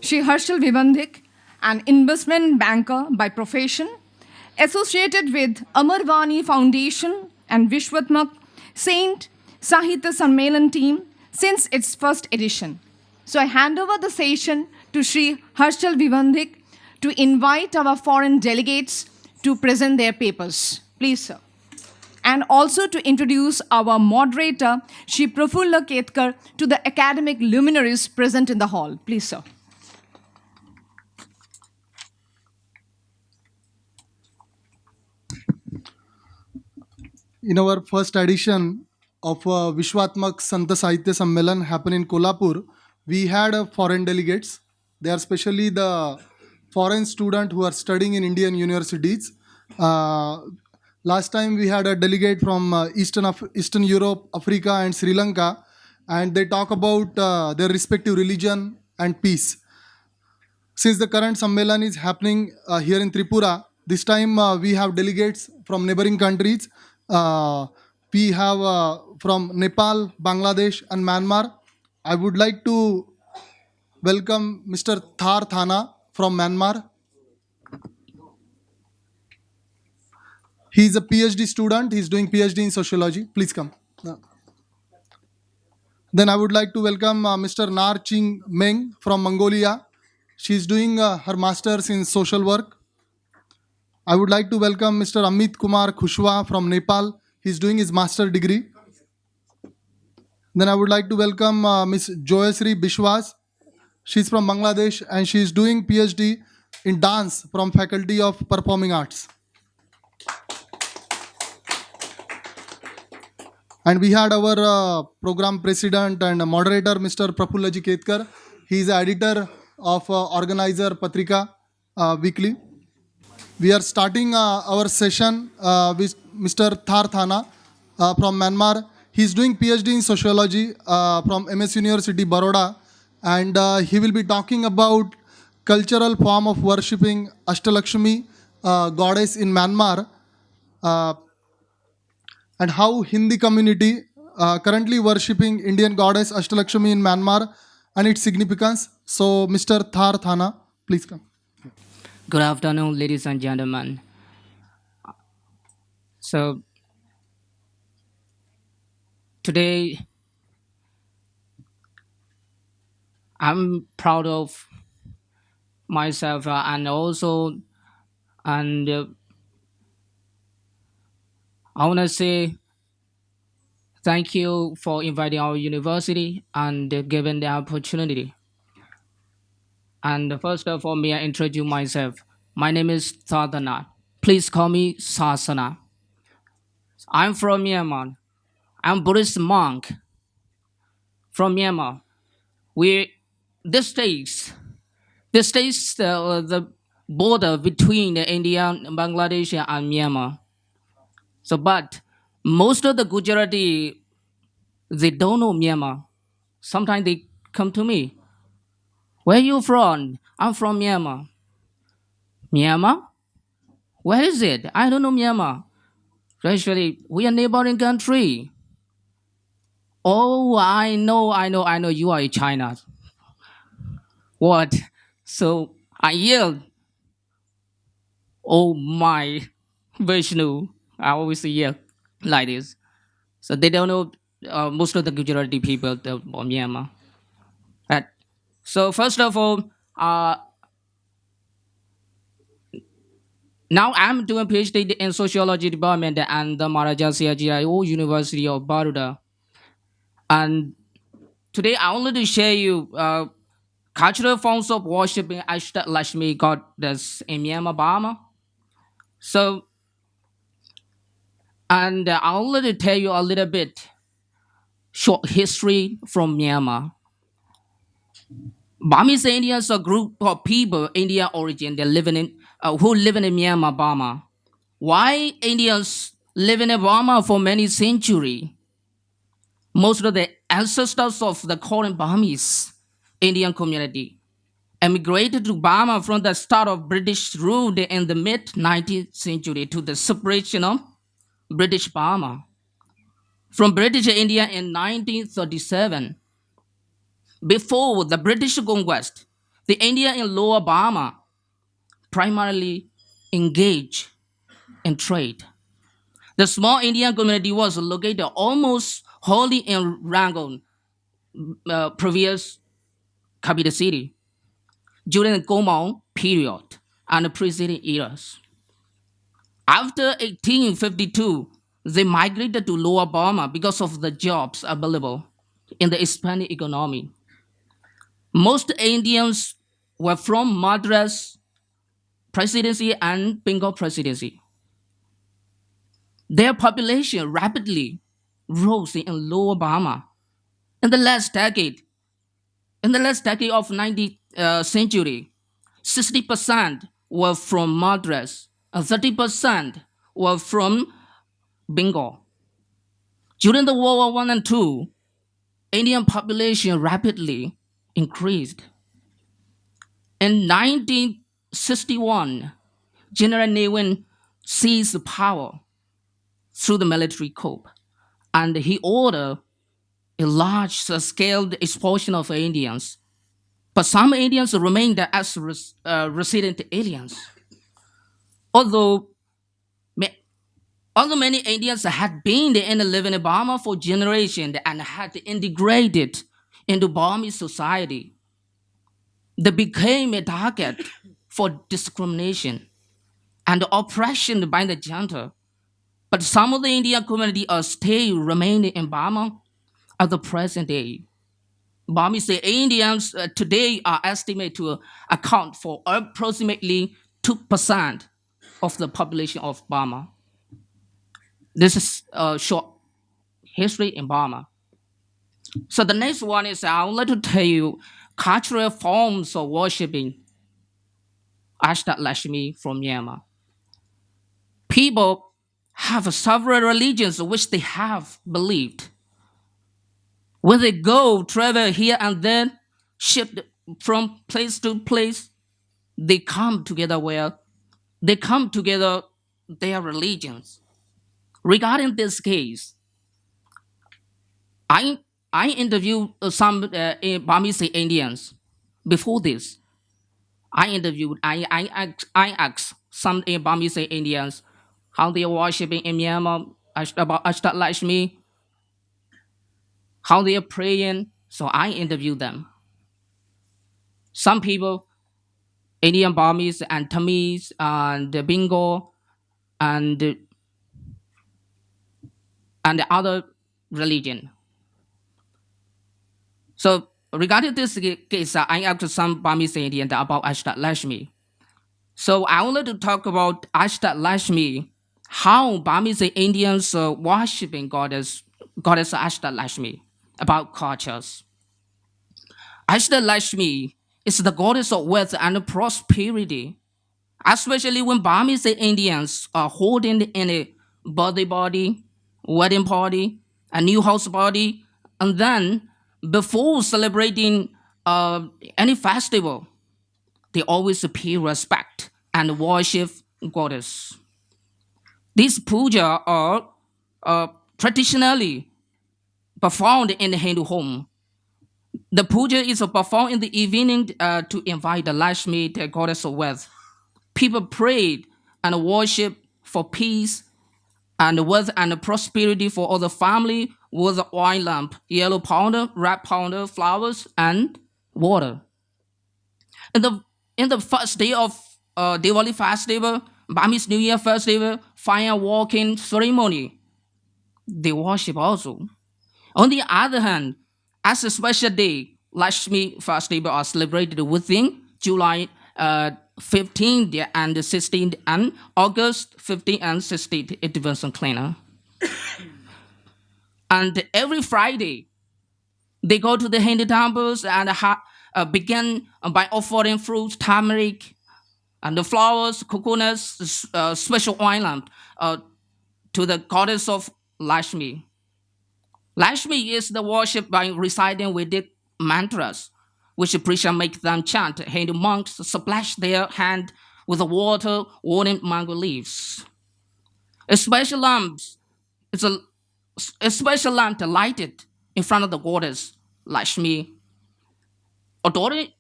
Shri Harshal Vibhandik, an investment banker by profession, associated with Amarvani Foundation and Vishwatmak Saint Sahitya Sammelan team since its first edition. So I hand over the session to Shri Harshal Vibhandik to invite our foreign delegates to present their papers. Please, sir. And also to introduce our moderator, Shri Prafulla Ketkar, to the academic luminaries present in the hall. Please, sir. In our first edition of Vishwatmak Sant Sahitya Sammelan happened in Kolhapur, we had foreign delegates. They are especially the foreign students who are studying in Indian universities. Last time we had a delegate from Eastern Europe, Africa and Sri Lanka, and they talk about their respective religion and peace. Since the current Sammelan is happening here in Tripura, this time we have delegates from neighboring countries. We have from Nepal, Bangladesh and Myanmar. I would like to welcome Mr. Tharthana from Myanmar. He is a PhD student. He is doing PhD in sociology. Please come. Then I would like to welcome Mr. Naranchimeg from Mongolia. She is doing her master's in social work. I would like to welcome Mr. Amit Kumar Kushwaha from Nepal. He is doing his master's degree. Then I would like to welcome Ms. Joysree Biswas. She is from Bangladesh and she is doing PhD in dance from Faculty of Performing Arts. And we had our program president and moderator, Mr. Prafulla Ketkar. He is the editor of Organiser Patrika weekly. We are starting our session with Mr. Tharthana from Myanmar. He is doing PhD in sociology from MS University, Baroda. And he will be talking about cultural form of worshipping Ashtalakshmi, goddess in Myanmar. And how Hindi community currently worshipping Indian goddess Ashtalakshmi in Myanmar and its significance. So, Mr. Tharthana, please come. Good afternoon, ladies and gentlemen. So, today I'm proud of myself and also, and I want to say thank you for inviting our university and giving the opportunity. And first of all, may I introduce myself? My name is Tharthana. Please call me Sasana. I'm from Myanmar. I'm Buddhist monk from Myanmar. This states the border between India, Bangladesh, and Myanmar. So, but most of the Gujarati, they don't know Myanmar. Sometimes they come to me. Where are you from? I'm from Myanmar. Myanmar? Where is it? I don't know Myanmar. Actually, we are neighboring country. Oh, I know. You are in China. What? So I yelled, oh my Vishnu. I always yell like this. So they don't know most of the Gujarati people of Myanmar. Right. So first of all, now I'm doing PhD in sociology department at the Maharaja Siajiao University of Baroda. And today I wanted to share you cultural forms of worshiping Ashtalakshmi goddess in Myanmar, Burma. So, and I wanted to tell you a little bit short history from Myanmar. Burmese Indians are a group of people, Indian origin, they living in who live in Myanmar, Burma. Why Indians living in Burma for many centuries? Most of the ancestors of the current Burmese Indian community emigrated to Burma from the start of British rule in the mid 19th century to the separation of British Burma from British India in 1937. Before the British conquest, The India in Lower Burma primarily engaged in trade. The small Indian community was located almost wholly in Rangoon, previous capital city, during the Gomong period and the preceding eras. After 1852, they migrated to Lower Burma because of the jobs available in the expanding economy. Most Indians were from Madras Presidency and Bengal Presidency. Their population rapidly rose in Lower Burma. In the last decade, of 19th century, 60% were from Madras and 30% were from Bengal. During the World War One and Two, Indian population rapidly increased. In 1961, General Neighbouring seized power through the military coup, and he ordered a large-scale expulsion of Indians. But some Indians remained as resident aliens. Although, although many Indians had been and living in Burma for generations and had integrated into Burmese society, they became a target for discrimination and oppression by the junta. But some of the Indian community are still remaining in Burma at the present day. Burmese Indians today are estimated to account for approximately 2% of the population of Burma. This is a short history in Burma. So the next one is I would like to tell you cultural forms of worshipping Ashtalakshmi from Myanmar. People have several religions which they have believed. When they go travel here and there, shift from place to place, they come together their religions. Regarding this case, I interviewed some Burmese Indians before this. I asked some Burmese Indians how they are worshiping in Myanmar, about Ashtalakshmi, how they are praying. So I interviewed them. Some people, Indian Burmese and Tamils and Bengal and the other religion. So regarding this case, I asked some Burmese Indian about Ashtalakshmi. So I wanted to talk about Ashtalakshmi, how Burmese Indians worshiping goddess Ashtalakshmi, about cultures. Ashtalakshmi is the goddess of wealth and prosperity, especially when Burmese Indians are holding in a birthday party, wedding party, a new house party, and then before celebrating any festival, they always pay respect and worship goddess. These puja are traditionally performed in the Hindu home. The puja is performed in the evening to invite the Lakshmi, the goddess of wealth. People prayed and worship for peace and wealth and prosperity for all the family with oil lamp, yellow powder, red powder, flowers, and water. In the first day of Diwali festival, Burmese New Year festival, fire walking ceremony, they worship also. On the other hand, as a special day, Lakshmi festival are celebrated within July 15th and 16th and August 15th and 16th. It depends on cleaner. And every Friday, they go to the Hindu temples and begin by offering fruits, turmeric, and the flowers, coconuts, special oil lamp to the goddess of Lakshmi. Lakshmi is the worship by reciting Vedic mantras, which preacher make them chant. Hindu monks splash their hand with the water warning mango leaves. A special lamp lighted in front of the goddess Lakshmi.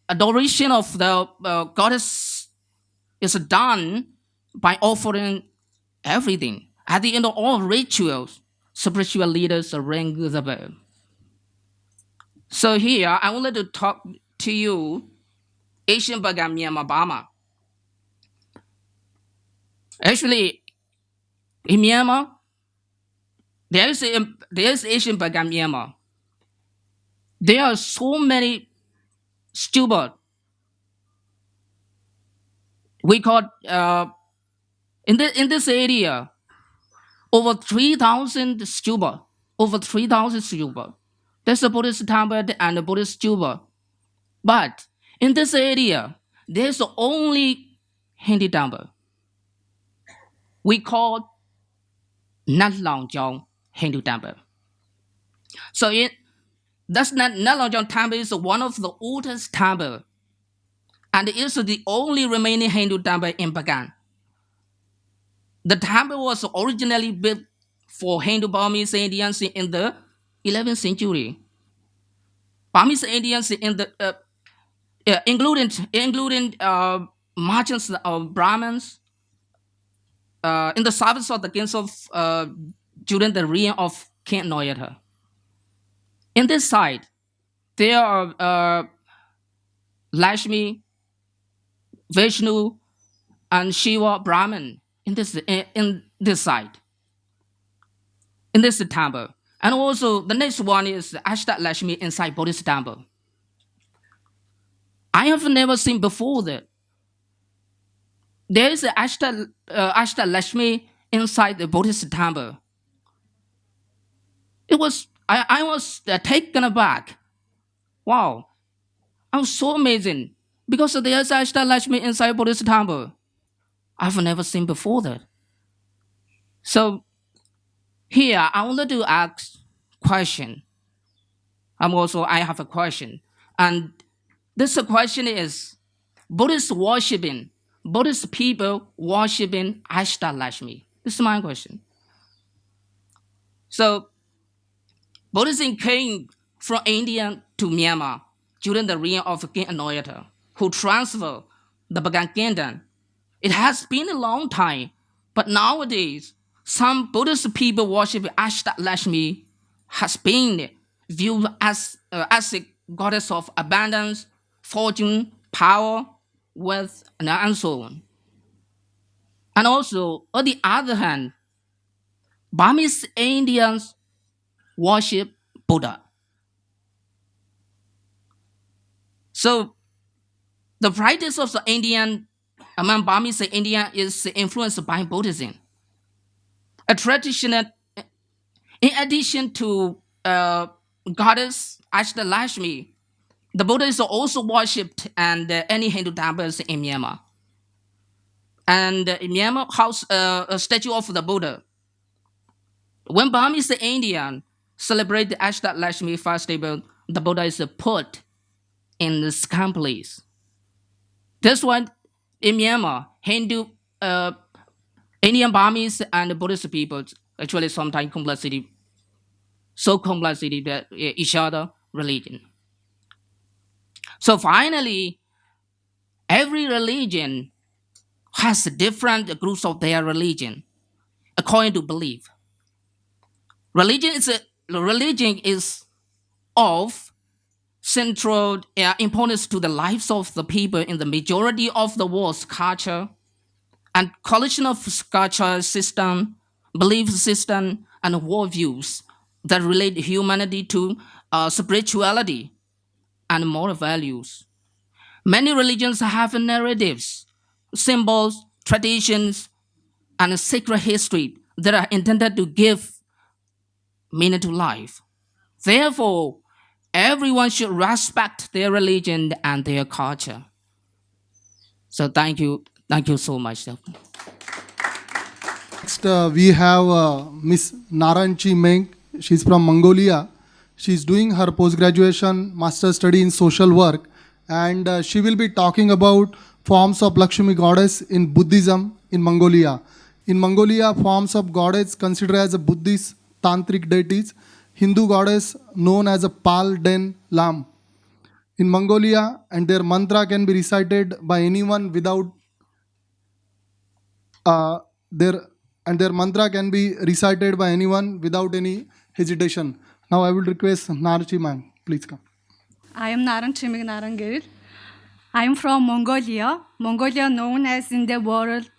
adoration of the goddess is done by offering everything. At the end of all rituals, spiritual leaders ring the bell. So here, I wanted to talk to you, Asian Pagan Myanmar Burma. Actually, in Myanmar, there is Asian Pagan Myanmar. There are so many stupa. We call in this area over 3,000 stupa. Over 3,000 stupa. There's a Buddhist temple and a Buddhist stupa. But in this area, there's only Hindu temple. We call Narangerel Hindu temple. So that's Narangerel temple is one of the oldest temple, and it is the only remaining Hindu temple in Pagan. The temple was originally built for Hindu Burmese Indians in the 11th century. Burmese Indians in the including merchants of Brahmins in the service of the kings of during the reign of King Moderator. In this side, there are Lakshmi, Vishnu, and Shiva Brahman in this side, in this temple. And also the next one is Ashtalakshmi inside Buddhist temple. I have never seen before that. There is Ashtalakshmi inside the Buddhist temple. I was taken aback. Wow, I was so amazing because there's Ashtalakshmi inside Buddhist temple. I've never seen before that. So here I wanted to ask question. I have a question, and this question is Buddhist people worshiping Ashtalakshmi. This is my question. So Buddhism came from India to Myanmar during the reign of King Moderator, who transferred the Pagan kingdom. It has been a long time, but nowadays, some Buddhist people worship Ashtalakshmi has been viewed as a goddess of abundance, fortune, power, wealth, and so on. And also, on the other hand, Burmese Indians worship Buddha. So the practice of the Indian among Burmese Indian is influenced by Buddhism. A traditional, in addition to goddess Ashtalakshmi, the Buddha is also worshipped and any Hindu temples in Myanmar. And in Myanmar house a statue of the Buddha. When Burmese Indian celebrate the Ashtalakshmi festival, the Buddha is put in the second place. That's why in Myanmar, Hindu, Indian Burmese and Buddhist people actually sometimes so complexity that each other religion. So finally, every religion has different groups of their religion according to belief. Religion is of central importance to the lives of the people in the majority of the world's culture and collection of culture system, belief system, and worldviews that relate humanity to spirituality and moral values. Many religions have narratives, symbols, traditions, and a sacred history that are intended to give meaning to life. Therefore, everyone should respect their religion and their culture. So thank you so much. Next, we have Miss Naranchimeg. She's from Mongolia. She's doing her post-graduation master's study in social work, and she will be talking about forms of Lakshmi goddess in Buddhism in Mongolia. In Mongolia, forms of goddess considered as a Buddhist tantric deities. Hindu goddess known as a Pal Den Lam. in Mongolia, and their mantra can be recited by anyone without uh, their their mantra can be recited by anyone without any hesitation. Now I will request Naranchimeg, please come. I am Naranchimeg Narangerel. I am from Mongolia. Mongolia, known as in the world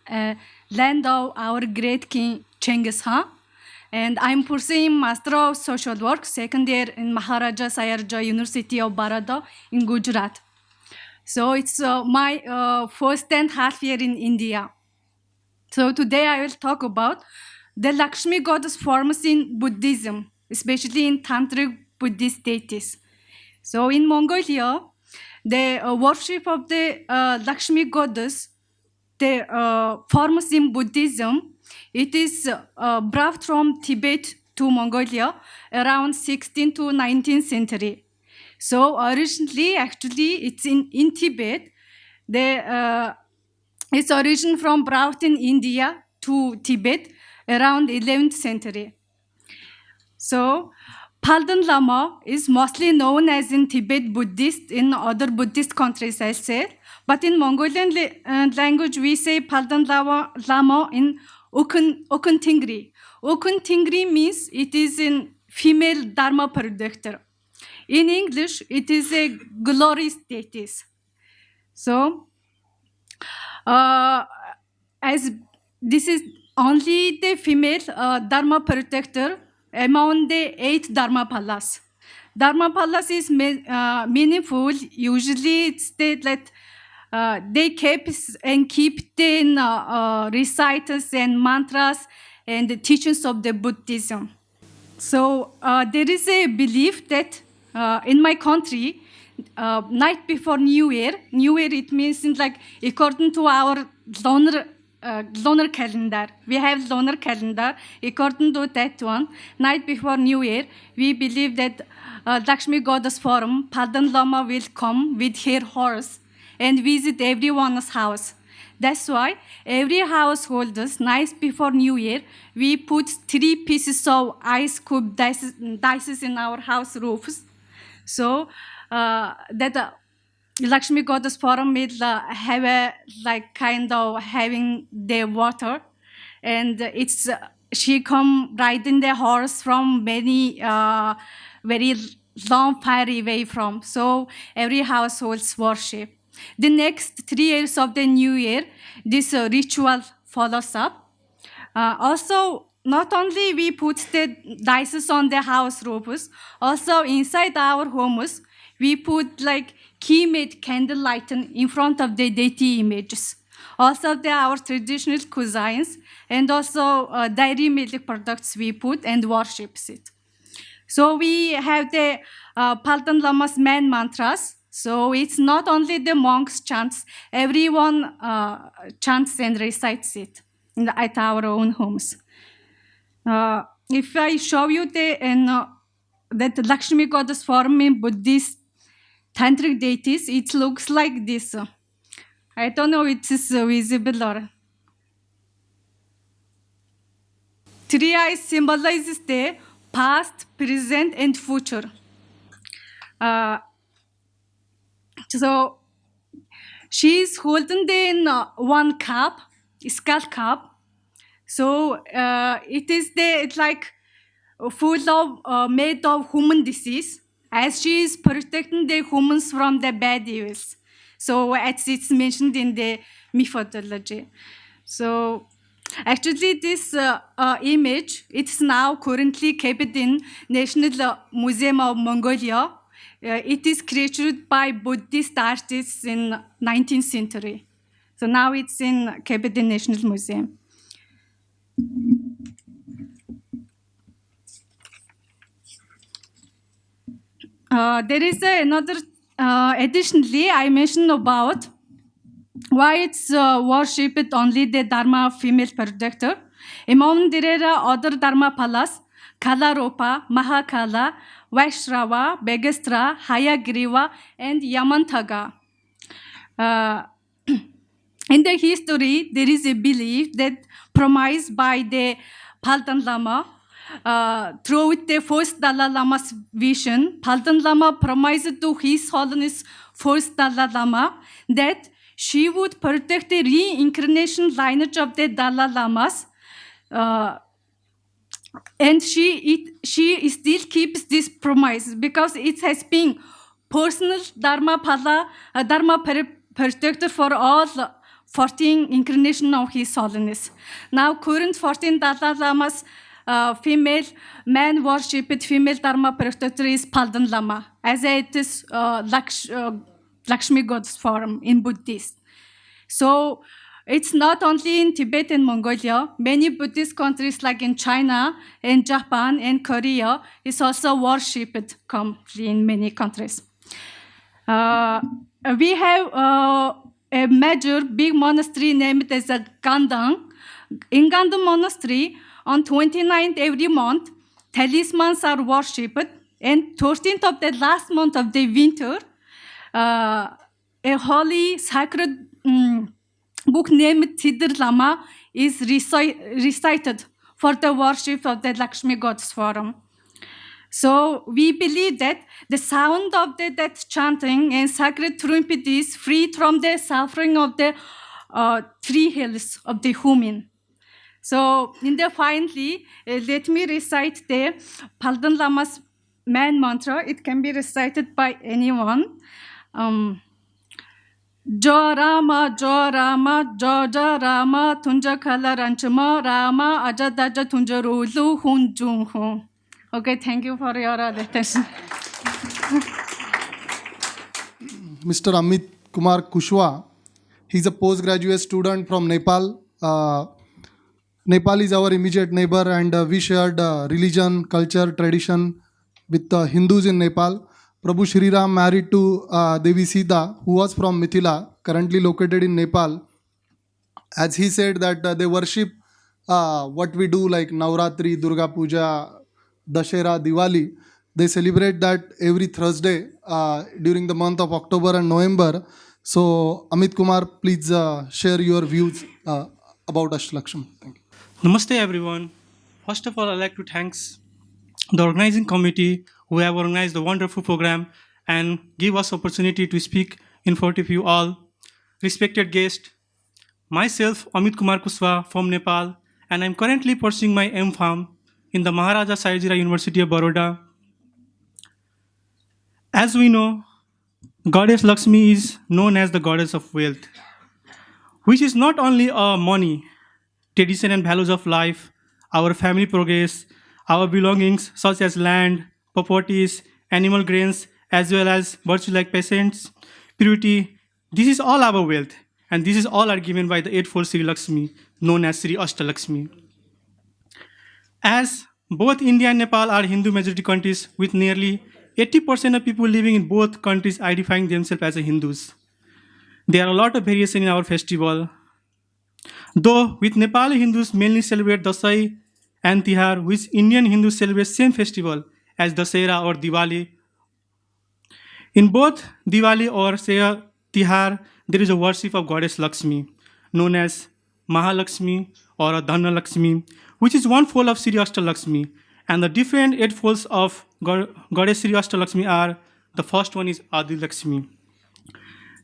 land of our great king Genghis Khan. And I'm pursuing Master of Social Work, second year in Maharaja Sayarja University of Baroda in Gujarat. So it's my first and half year in India. So today I will talk about the Lakshmi goddess forms in Buddhism, especially in Tantric Buddhist deities. So in Mongolia, the worship of the Lakshmi goddess, the forms in Buddhism, it is brought from Tibet to Mongolia around 16th to 19th century. So originally, actually, it's in Tibet. Its origin from brought in India to Tibet around 11th century. So Palden Lama is mostly known as in Tibet Buddhist, in other Buddhist countries, I said. But in Mongolian language, we say Palden Lama in Okun Tingri. Okun Tingri means it is in female Dharma protector. In English, it is a glorious deity. So, as this is only the female Dharma protector among the 8 Dharma Palas. Dharma Palas is meaningful. Usually, it's that they keep the recitals and mantras and the teachings of the Buddhism. So there is a belief that in my country, night before New Year it means like according to our lunar calendar. We have lunar calendar. According to that one, night before New Year, we believe that Lakshmi goddess form, Palden Lama, will come with her horse and visit everyone's house. That's why every householders, night before New Year, we put 3 pieces of ice cube dices in our house roofs. So that Lakshmi goddess form will have a like kind of having the water, and it's she come riding the horse from many very long far away from. So every households worship. The next 3 years of the New Year, this ritual follows up. Also, not only we put the dices on the house roofs, also inside our homes, we put like key-made candle lighting in front of the deity images. Also, our traditional cuisines and also dairy milk products we put and worships it. So we have the Palden Lama's main mantras. So it's not only the monks chants, everyone chants and recites it at our own homes. If I show you that Lakshmi goddess form in Buddhist tantric deities, it looks like this. I don't know if it is visible or. 3 eyes symbolizes the past, present, and future. So she is holding in one cup, skull cup. So it is it's like full of made of human disease, as she is protecting the humans from the bad evils. So as it's mentioned in the mythology. So actually this image, it's now currently kept in National Museum of Mongolia. It is created by Buddhist artists in 19th century. So now it's kept in National Museum. There is another, additionally, I mentioned about why it's worshipped only the Dharma female protector. Among there are other Dharma Palas, Kalaropa, Mahakala, Vaishrava, Begestra, Hayagriva, and Yamantaga. In the history, there is a belief that promised by the Palden Lama throughout the first Dalai Lama's vision, Palden Lama promised to His Holiness first Dalai Lama that she would protect the reincarnation lineage of the Dalai Lamas. And she still keeps this promise because it has been personal Dharma protector for all 14 incarnation of His Holiness. Now, current 14 Dalai Lamas, female man worshipped female Dharma protector is Palden Lama, as it is Lakshmi God's form in Buddhist. So it's not only in Tibet and Mongolia. Many Buddhist countries like in China and Japan and Korea is also worshipped commonly in many countries. We have a major big monastery named as a Gandang. In Gandang Monastery, on 29th every month, talismans are worshipped, and 13th of the last month of the winter, a holy sacred book named Tidr Lama is recited for the worship of the Lakshmi God's forum. So we believe that the sound of the death chanting and sacred trumpet is free from the suffering of the three hells of the human. So finally, let me recite the Palden Lama's main mantra. It can be recited by anyone. Jo Rama, Joja Rama, Tunja Kala Ranchama, Rama, Ajadaja Tunja Rulu, Hun Jung Hun. Okay, thank you for your attention. Mr. Amit Kumar Kushwaha, he's a postgraduate student from Nepal. Nepal is our immediate neighbor, and we shared religion, culture, tradition with Hindus in Nepal. Prabhu Shri Ram married to Devi Sita, who was from Mithila, currently located in Nepal. As he said that they worship what we do like Navratri, Durga Puja, Dashera, Diwali. They celebrate that every Thursday during the month of October and November. So Amit Kumar, please share your views about Ashtalakshmi. Thank you. Namaste everyone. First of all, I'd like to thank the organizing committee who have organized the wonderful program and give us opportunity to speak in front of you all. Respected guests, myself Amit Kumar Kushwaha from Nepal, and I'm currently pursuing my M.Pharm in the Maharaja Sahajirao University of Baroda. As we know, Goddess Lakshmi is known as the goddess of wealth, which is not only money, tradition and values of life, our family progress, our belongings such as land, properties, animal grains, as well as virtue like patience, purity. This is all our wealth, and this is all are given by the eightfold Sri Lakshmi, known as Sri Ashtalakshmi. As both India and Nepal are Hindu majority countries with nearly 80% of people living in both countries identifying themselves as a Hindus. There are a lot of variation in our festival. Though with Nepali Hindus mainly celebrate Dasai and Tihar, which Indian Hindus celebrate same festival as Dasera or Diwali. In both Diwali or Tihar, there is a worship of Goddess Lakshmi, known as Mahalakshmi or Dhanna Lakshmi, which is one fold of Sri Ashtalakshmi. And the different eight folds of Goddess Sri Ashtalakshmi are, the first one is Adi Lakshmi.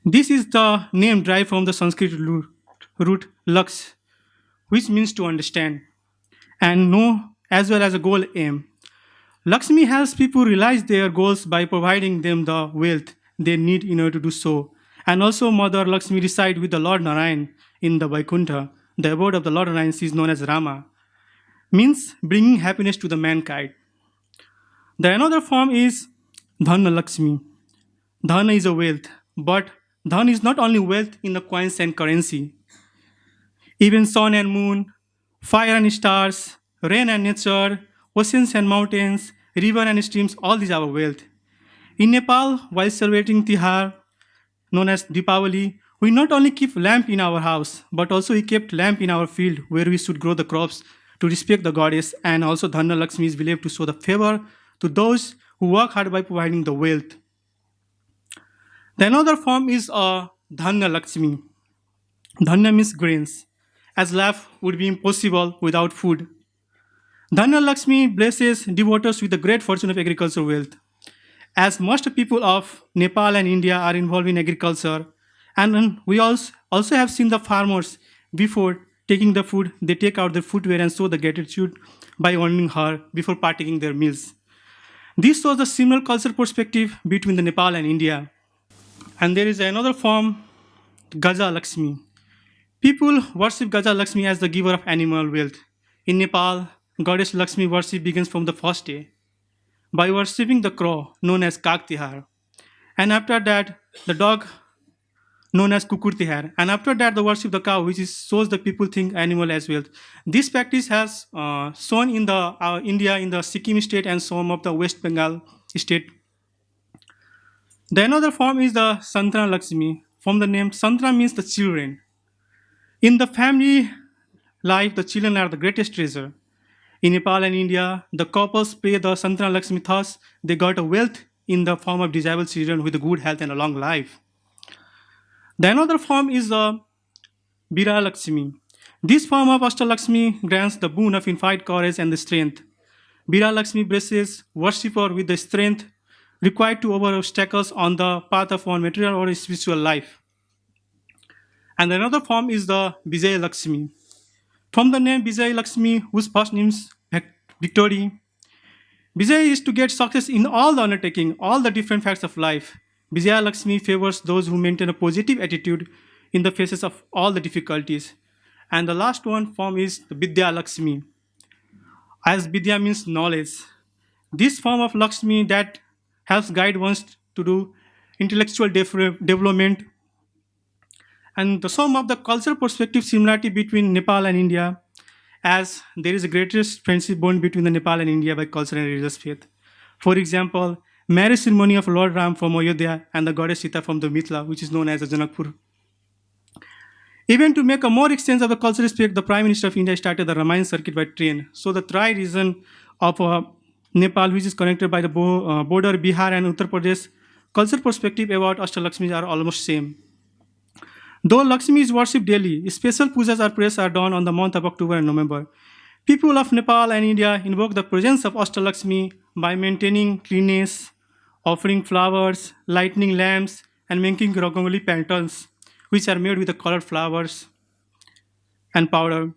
This is the name derived from the Sanskrit root Laksh, which means to understand and know, as well as a goal aim. Lakshmi helps people realize their goals by providing them the wealth they need in order to do so. And also Mother Lakshmi resides with the Lord Narayan in the Vaikuntha. The abode of the Lord Narayan is known as Rama, means bringing happiness to the mankind. The another form is Dhanna Lakshmi. Dhanna is a wealth, but Dhan is not only wealth in the coins and currency. Even sun and moon, fire and stars, rain and nature, oceans and mountains, river and streams, all these are wealth. In Nepal, while celebrating Tihar, known as Deepavali, we not only keep lamp in our house, but also we kept lamp in our field where we should grow the crops to respect the goddess, and also Dhanna Lakshmi is believed to show the favor to those who work hard by providing the wealth. The another form is Dhanna Lakshmi. Dhanna means grains, as life would be impossible without food. Dhanya Lakshmi blesses devotees with the great fortune of agricultural wealth. As most people of Nepal and India are involved in agriculture, and we also have seen the farmers before taking the food, they take out their footwear and show the gratitude by honoring her before partaking their meals. This was a similar cultural perspective between the Nepal and India. And there is another form, Gaja Lakshmi. People worship Gaja Lakshmi as the giver of animal wealth. In Nepal, Goddess Lakshmi worship begins from the first day by worshipping the crow known as Kak Tihar. And after that, the dog known as Kukur Tihar. And after that, the worship the cow, which shows the people think animal as wealth. This practice has shown in the India, in the Sikkim state and some of the West Bengal state. The another form is the Santana Lakshmi. From the name, Santana means the children. In the family life, the children are the greatest treasure. In Nepal and India, the couples pray the Santana Lakshmi, thus they got a wealth in the form of disabled children with a good health and a long life. The another form is the Bira Lakshmi. This form of Ashtalakshmi grants the boon of infinite courage and the strength. Bira Lakshmi blesses worshipper with the strength required to overcome obstacles on the path of one material or spiritual life. And another form is the Vijay Lakshmi. From the name Vijay Lakshmi, whose first name is Victory, Vijay is to get success in all the undertaking, all the different facts of life. Vijaya Lakshmi favors those who maintain a positive attitude in the faces of all the difficulties. And the last one form is the Vidya Lakshmi. As Vidya means knowledge. This form of Lakshmi that helps guide one to do intellectual development. And the sum of the cultural perspective similarity between Nepal and India, as there is a greatest friendship bond between the Nepal and India by culture and religious faith. For example, marriage ceremony of Lord Ram from Ayodhya and the goddess Sita from the Mithila, which is known as the Janakpur. Even to make a more extensive of the cultural aspect, the Prime Minister of India started the Ramayana circuit by train. So the Trai region of Nepal, which is connected by the border Bihar and Uttar Pradesh, cultural perspective about Ashtalakshmi are almost same. Though Lakshmi is worshipped daily, special pujas or prayers are done on the month of October and November. People of Nepal and India invoke the presence of Ashtalakshmi by maintaining cleanliness, offering flowers, lighting lamps, and making rangoli patterns, which are made with the colored flowers and powder.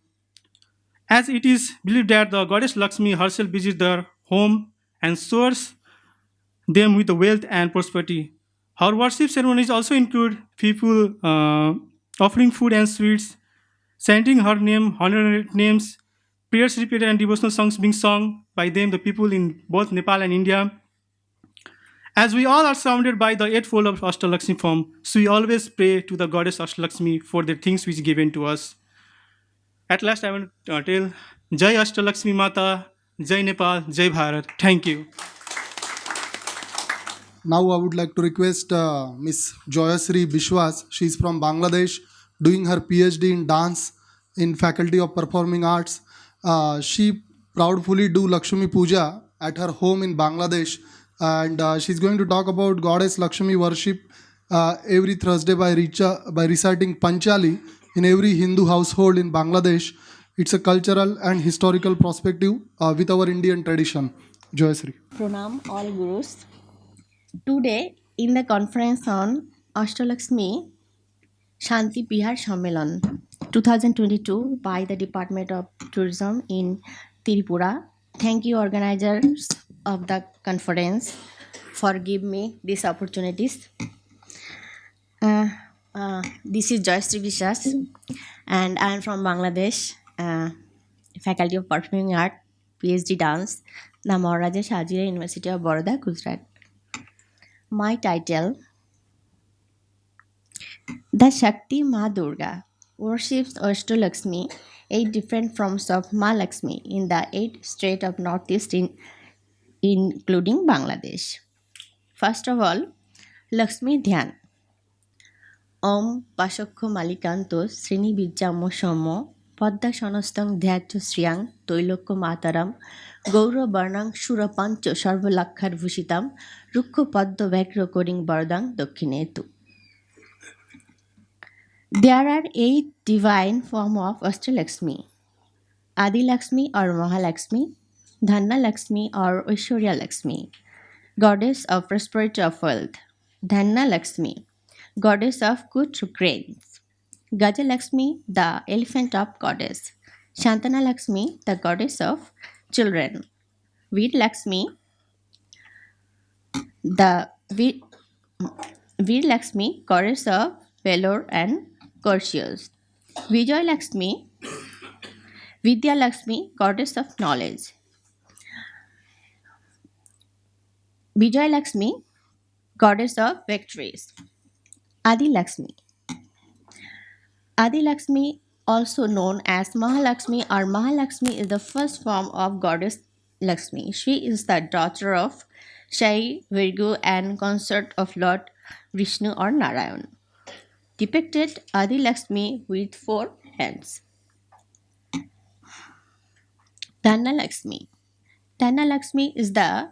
As it is believed that the goddess Lakshmi herself visits their home and showers them with the wealth and prosperity. Her worship ceremonies also include people offering food and sweets, chanting her name, honoring names, prayers repeated, and devotional songs being sung by them, the people in both Nepal and India. As we all are surrounded by the eightfold of Ashtalakshmi form, so we always pray to the goddess Ashtalakshmi for the things which given to us. At last, I want to tell Jai Ashtalakshmi Mata, Jai Nepal, Jai Bharat. Thank you. Now I would like to request Miss Joysree Biswas. She is from Bangladesh, doing her PhD in dance in Faculty of Performing Arts. She proudly do Lakshmi Puja at her home in Bangladesh, and she's going to talk about Goddess Lakshmi worship every Thursday by reciting Panchali in every Hindu household in Bangladesh. It's a cultural and historical perspective with our Indian tradition. Joysree. Pranam all gurus. Today, in the conference on Ashtalakshmi Shanti Bihar Sammelan 2022 by the Department of Tourism in Tripura. Thank you, organizers of the conference, for giving me these opportunities. This is Joysree Biswas, and I am from Bangladesh, Faculty of Performing Art, PhD Dance, the Maharaja Shahjira University of Baroda, Gujarat. My title: The Shakti Ma Durga worships Ashtalakshmi, 8 different forms of Ma Lakshmi in the 8 states of Northeast, including Bangladesh. First of all, Lakshmi Dhyan. Om Pashokho Malikanto Srini Bijjamo Shomo Padda Shanastang Dhyatyo Sriyang Toilokko Mataram Gaura Barnang Shurapancho Sarvalakhar Vushitam Rukho Paddo Vakro Koding Bardang Dokhinetu. There are 8 divine forms of Ashtalakshmi: Adi Lakshmi or Mahalakshmi, Dhanna Lakshmi or Aishwarya Lakshmi, goddess of prosperity of wealth. Dhanna Lakshmi, goddess of good grains. Gaja Lakshmi, the elephant of goddess. Shantana Lakshmi, the goddess of children. Veer Lakshmi, the Veer Lakshmi, goddess of valor and courteous. Vijay Lakshmi, Vidya Lakshmi, goddess of knowledge. Vijay Lakshmi, goddess of victories. Adi Lakshmi. Adi Lakshmi, also known as Mahalakshmi or Mahalakshmi, is the first form of goddess Lakshmi. She is the daughter of Shri, Virgo, and consort of Lord Vishnu or Narayan. Depicted Adi Lakshmi with 4 hands. Dhanna Lakshmi. Dhanna Lakshmi is the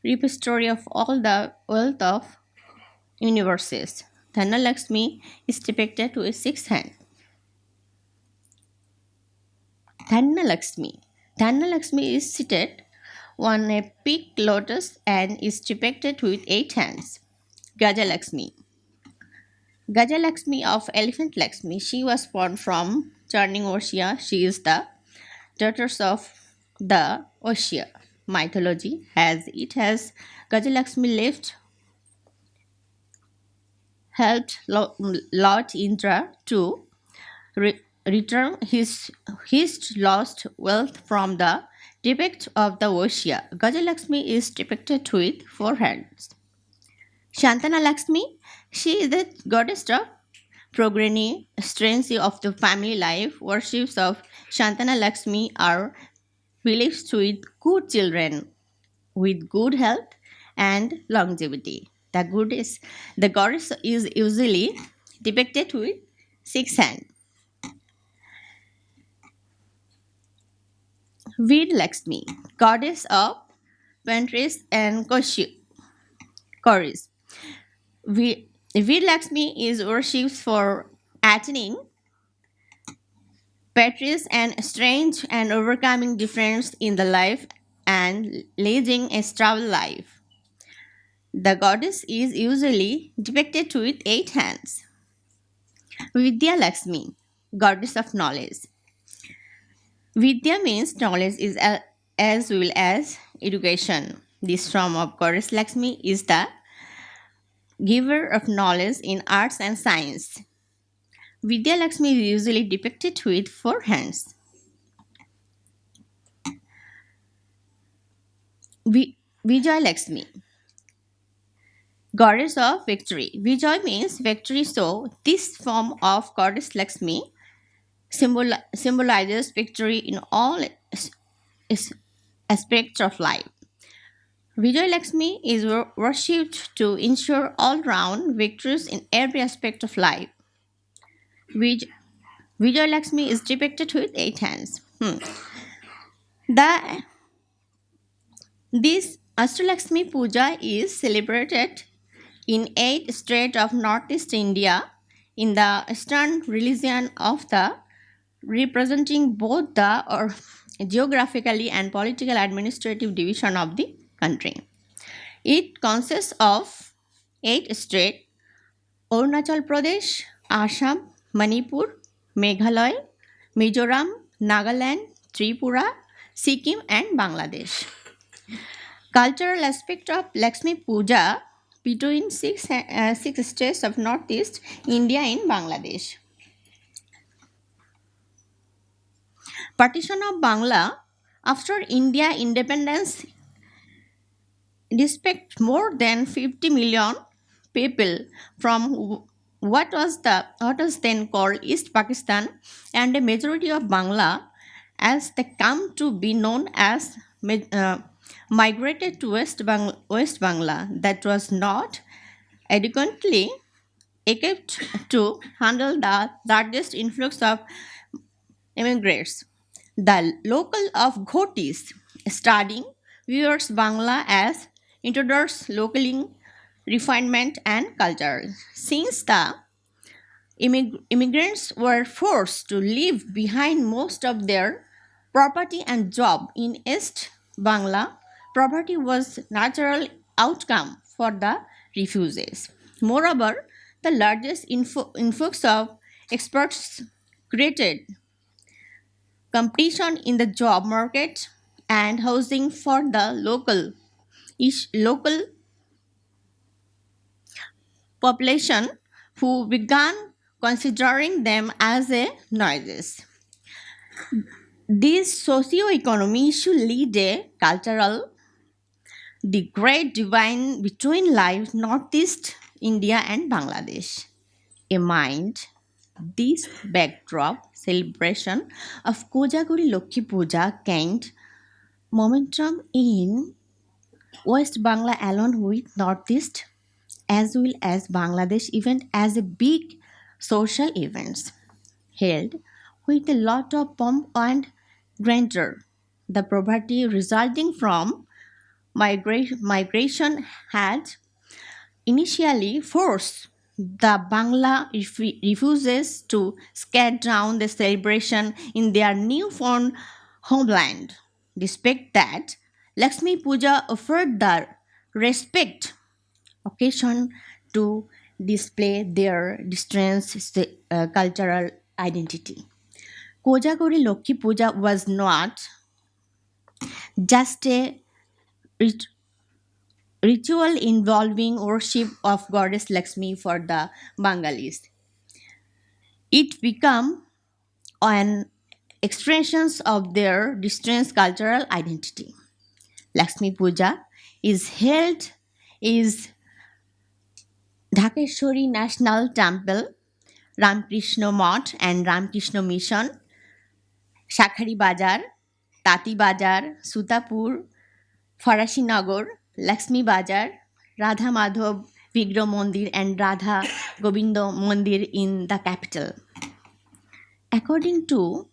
repository of all the wealth of universes. Dhanna Lakshmi is depicted with 6 hands. Dhanna Lakshmi. Dhanna Lakshmi is seated on a pink lotus and is depicted with 8 hands. Gaja Lakshmi. Gaja Lakshmi of Elephant Lakshmi. She was born from Turning Osia. She is the daughter of the Osia mythology, as it has Gaja Lakshmi helped Lord Indra to return his lost wealth from the depict of the Osia. Gaja Lakshmi is depicted with 4 hands. Shantana Lakshmi, she is the goddess of progeny, strength of the family life. Worships of Shantana Lakshmi are believed with good children, with good health and longevity. The goddess is usually depicted with 6 hands. Veer Lakshmi, goddess of Ventress and Chorus. Veer Lakshmi is worshipped for attaining patriots and strength and overcoming difference in the life and leading a stable life. The goddess is usually depicted with 8 hands. Vidya Lakshmi, goddess of knowledge. Vidya means knowledge is as well as education. This form of goddess Lakshmi is the giver of knowledge in arts and science. Vidya Lakshmi is usually depicted with 4 hands. Vijay Lakshmi, goddess of victory. Vijay means victory, so this form of goddess Lakshmi symbolizes victory in all aspects of life. Vijay Lakshmi is worshipped to ensure all-round victories in every aspect of life. Vijay Lakshmi is depicted with 8 hands. This Ashtalakshmi Puja is celebrated in 8 states of Northeast India in the Eastern region of the representing both the geographically and political administrative division of the country. It consists of 8 states: Arunachal Pradesh, Assam, Manipur, Meghalaya, Mizoram, Nagaland, Tripura, Sikkim and Bangladesh. Cultural aspect of Lakshmi Puja between 6 states of Northeast India and Bangladesh. Partition of Bangla after India independence displaced more than 50 million people from what was then called East Pakistan, and a majority of Bangla, as they come to be known as, migrated to West Bangla that was not adequately equipped to handle the largest influx of immigrants. The local of Ghotis studying viewers Bangla as introduced local refinement and culture. Since the immigrants were forced to leave behind most of their property and job in East Bangla, poverty was natural outcome for the refugees. Moreover, the largest influx of experts created competition in the job market and housing for the local population who began considering them as a noises. This socio-economy issue lead a cultural the great divide between lives Northeast India and Bangladesh. Amid this backdrop, celebration of Kojaguri Lokhi Puja gained momentum in West Bangla along with Northeast as well as Bangladesh event as a big social events held with a lot of pomp and grandeur. The poverty resulting from migration had initially forced the Bangla refugees to scale down the celebration in their newfound homeland. Despite that, Lakshmi Puja offered the respect occasion to display their distinct cultural identity. Kojagori Lokhi Puja was not just a rit- ritual involving worship of goddess Lakshmi for the Bengalis. It became an expression of their distinct cultural identity. Lakshmi Puja is held is Dhakeshwari National Temple, Ramkrishna Math and Ramkrishna Mission, Shakhari Bazar, Tati Bazar, Sutapur, Farashinagar, Lakshmi Bazar, Radha Madhav Vigra Mandir and Radha Govinda Mandir in the capital. According to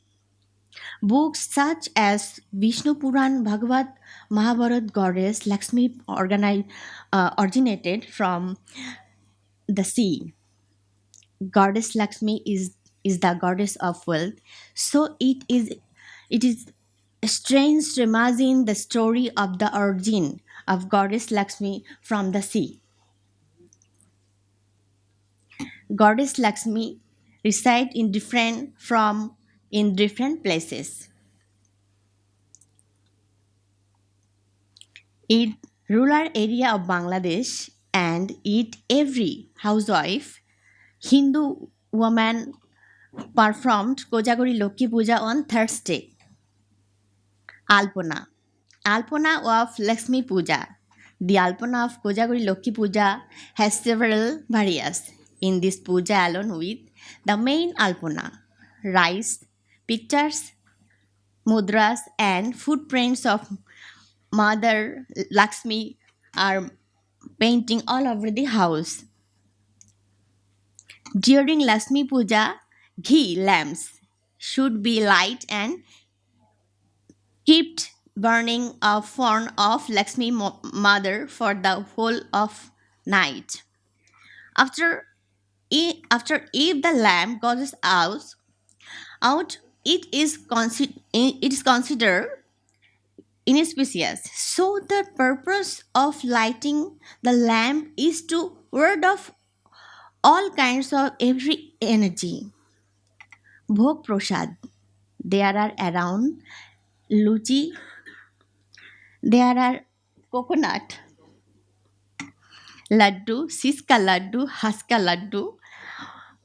books such as Vishnu Puran, Bhagavad, Mahabharat, goddess Lakshmi originated from the sea. Goddess Lakshmi is the goddess of wealth. So it is strange to imagine the story of the origin of goddess Lakshmi from the sea. Goddess Lakshmi reside in different places. In rural area of Bangladesh and in every housewife, Hindu woman performed Kojagori Lokhi Puja on Thursday. Alpana. Alpana of Lakshmi Puja. The Alpana of Kojagori Lokhi Puja has several variants. In this puja along with the main Alpana, rice, pictures, mudras and footprints of Mother Lakshmi are painting all over the house. During Lakshmi Puja, ghee lamps should be light and kept burning in front of Lakshmi Mother for the whole of night. After if the lamp goes out, it is considered inauspicious. So the purpose of lighting the lamp is to ward off all kinds of every energy. Bhog Prasad. There are around luchi, there are coconut laddu, siska laddu, haska laddu.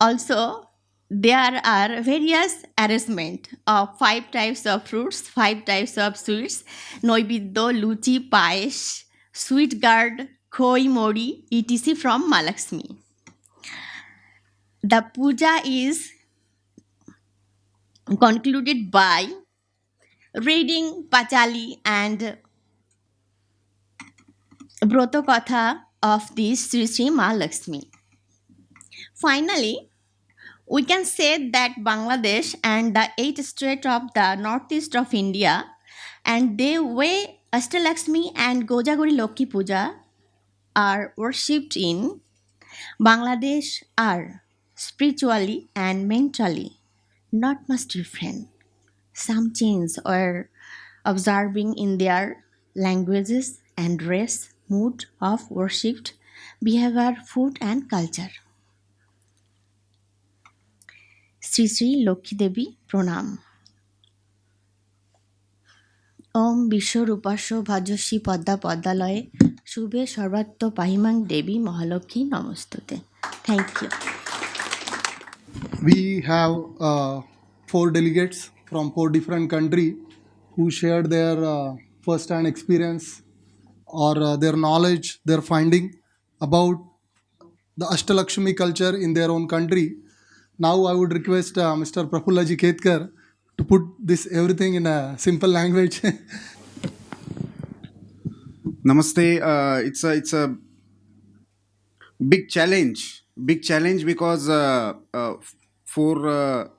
Also, there are various arrangement of 5 types of fruits, 5 types of sweets, noibiddo, luchi, paesh, sweet gourd, khoi mori, etc. from Malakshmi. The puja is concluded by reading Pachali and Brotokatha of the Sri Mahalakshmi. Finally, we can say that Bangladesh and the 8 states of the northeast of India and the way Ashtalakshmi and Kojagori Lokhi Puja are worshipped in Bangladesh are spiritually and mentally not much different. Some changes are observing in their languages, and race, mood of worship, behavior, food, and culture. Shri Shri Lokhi Devi Pranam. Om Biswarupasya Bhajasya Padda Paddalaya Shubhe Sarvatto Pahimang Devi Mahalokhi Namostute. Thank you. We have 4 delegates from 4 different countries who shared their first-hand experience or their knowledge, their finding about the Ashtalakshmi culture in their own country. Now I would request Mr. Prafulla ji Ketkar to put this everything in a simple language. Namaste. It's a big challenge. Big challenge because four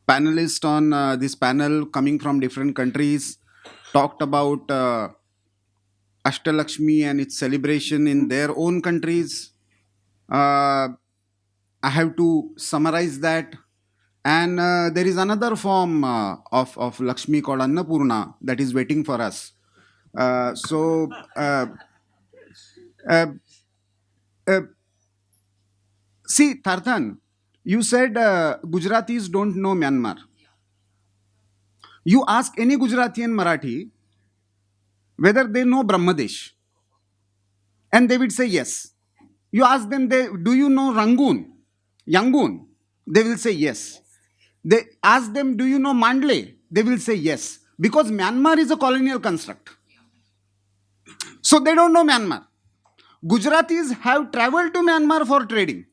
panelists on this panel coming from different countries talked about Ashtalakshmi and its celebration in their own countries. I have to summarize that. And there is another form of Lakshmi called Annapurna that is waiting for us. So, see, Tharthan, you said Gujaratis don't know Myanmar. You ask any Gujarati and Marathi whether they know Brahmadesh, and they would say yes. You ask them, do you know Rangoon, Yangon? They will say yes. They ask them, do you know Mandle? They will say yes. Because Myanmar is a colonial construct. So they don't know Myanmar. Gujaratis have traveled to Myanmar for trading.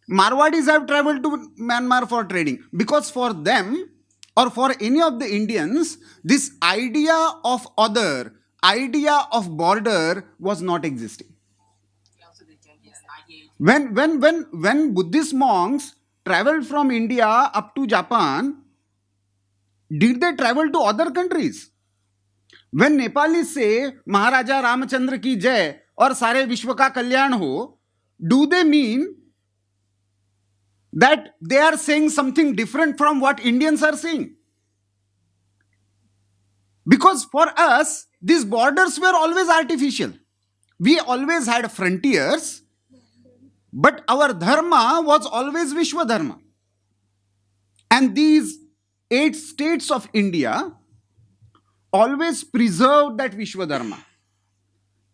Marwadis have traveled to Myanmar for trading. Because for them, or for any of the Indians, this idea of other, idea of border was not existing. When Buddhist monks traveled from India up to Japan, did they travel to other countries? When Nepalis say Maharaja Ramachandra ki jai or sare Vishwa ka kalyan ho, do they mean that they are saying something different from what Indians are saying? Because for us, these borders were always artificial. We always had frontiers, but our dharma was always Vishwa dharma. And these 8 states of India always preserved that Vishwa dharma.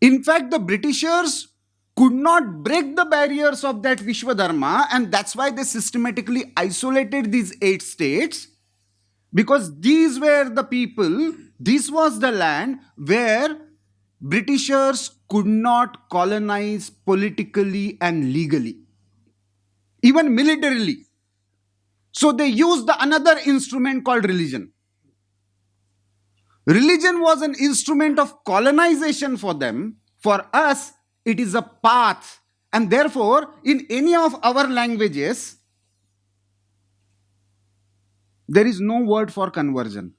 In fact, the Britishers could not break the barriers of that Vishwa dharma, and that's why they systematically isolated these 8 states, because these were the people, this was the land where Britishers could not colonize politically and legally, even militarily. So they used another instrument called religion. Religion was an instrument of colonization for them. For us, it is a path. And therefore, in any of our languages, there is no word for conversion.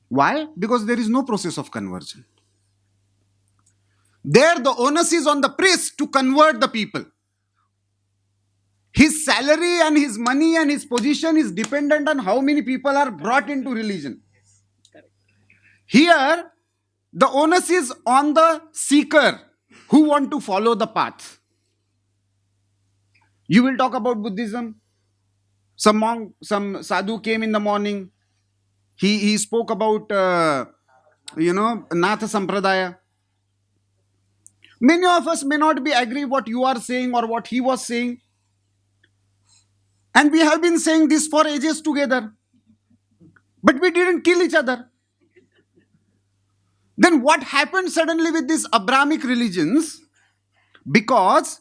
Why? Because there is no process of conversion. There, the onus is on the priest to convert the people. His salary and his money and his position is dependent on how many people are brought into religion. Here, the onus is on the seeker who want to follow the path. You will talk about Buddhism. Some sadhu came in the morning. He spoke about, Natha Sampradaya. Many of us may not be agree what you are saying or what he was saying. And we have been saying this for ages together. But we didn't kill each other. Then what happened suddenly with these Abrahamic religions? Because